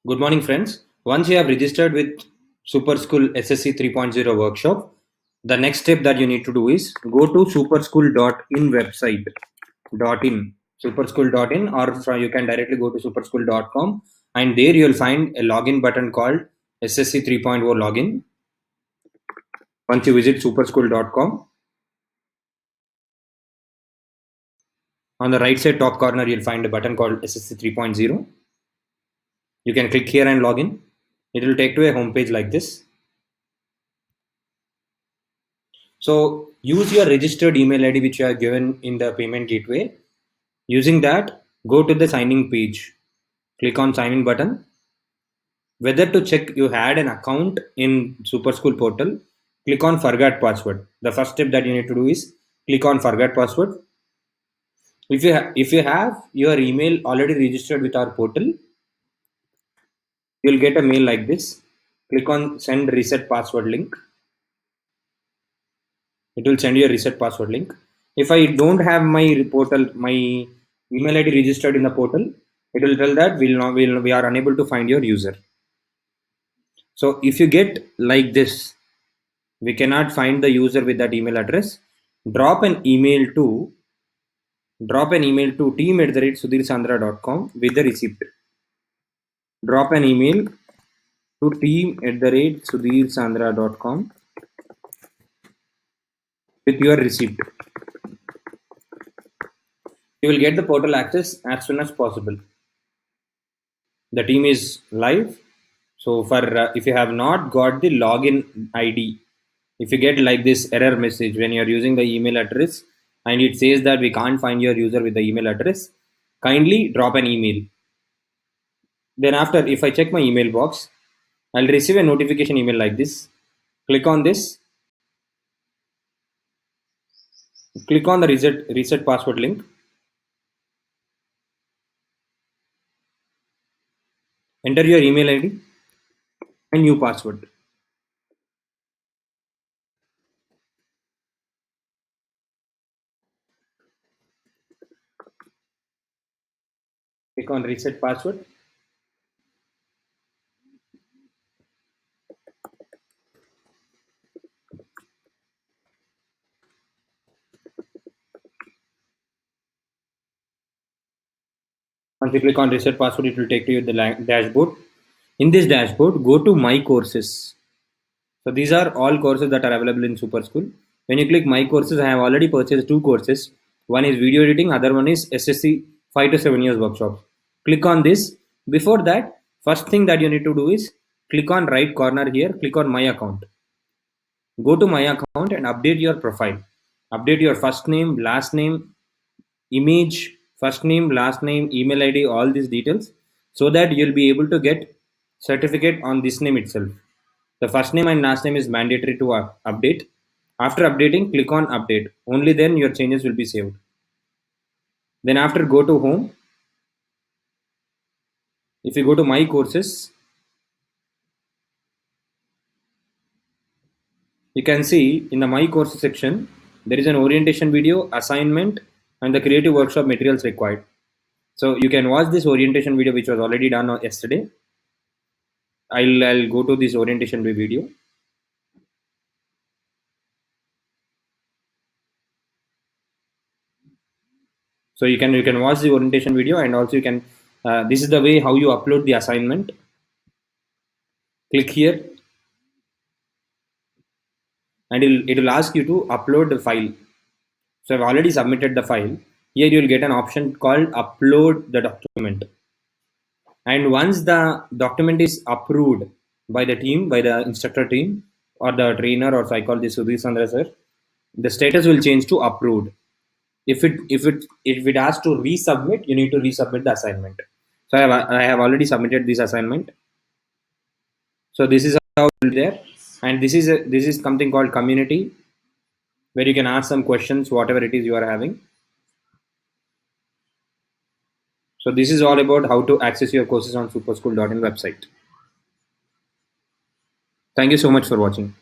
Good morning, friends. Once you have registered with Super School SSC 3.0 workshop, the next step that you need to do is go to superschool.in website. .in superschool.in, or you can directly go to superschool.com, and there you'll find a login button called SSC 3.0 login. Once you visit superschool.com, on the right side top corner you'll find a button called SSC 3.0. You can click here and log in. It will take to a home page like this. So use your registered email ID which you are given in the payment gateway. Using that, go to the signing page. Click on sign in button. Whether to check you had an account in Super School portal, click on forget password. The first step that you need to do is click on forget password. If you have your email already registered with our portal, you'll get a mail like this. Click on send reset password link. It will send you a reset password link. If I don't have my my email ID registered in the portal, it will tell that we are unable to find your user. So if you get like this, we cannot find the user with that email address, drop an email to team@sudhirsandra.com with the receipt. Drop an email to team@sudhirsandra.com with your receipt. You will get the portal access as soon as possible. The team is live. So for if you have not got the login ID, if you get like this error message when you're using the email address and it says that we can't find your user with the email address, kindly drop an email. Then after, if I check my email box, I'll receive a notification email like this. Click on this. Click on the reset password link. Enter your email ID and new password. Click on reset password. Once you click on reset password, it will take to you the dashboard. In this dashboard, go to my courses. So these are all courses that are available in Super School. When you click my courses, I have already purchased 2 courses. One is video editing, other one is SSC 5 to 7 years workshop. Click on this. Before that, first thing that you need to do is click on right corner here, click on my account. Go to my account and update your profile. Update your first name, last name, image, first name, last name, email ID, all these details, so that you'll be able to get certificate on this name itself. The first name and last name is mandatory to update. After updating, click on update. Only then your changes will be saved. Then after, go to home. If you go to my courses, you can see in the my courses section, there is an orientation video, assignment, and the creative workshop materials required. So you can watch this orientation video which was already done yesterday. I'll go to this orientation video. So you can watch the orientation video, and also you can this is the way how you upload the assignment. Click here and it will ask you to upload the file. So I've already submitted the file. Here you'll get an option called upload the document, and once the document is approved by the team, by the instructor team or the trainer or psychologist Sudhir Sandra sir, the status will change to approved. If it asks to resubmit, you need to resubmit the assignment. So I have already submitted this assignment. So this is how there, and this is something called community, where you can ask some questions, whatever it is you are having. So this is all about how to access your courses on superschool.in website. Thank you so much for watching.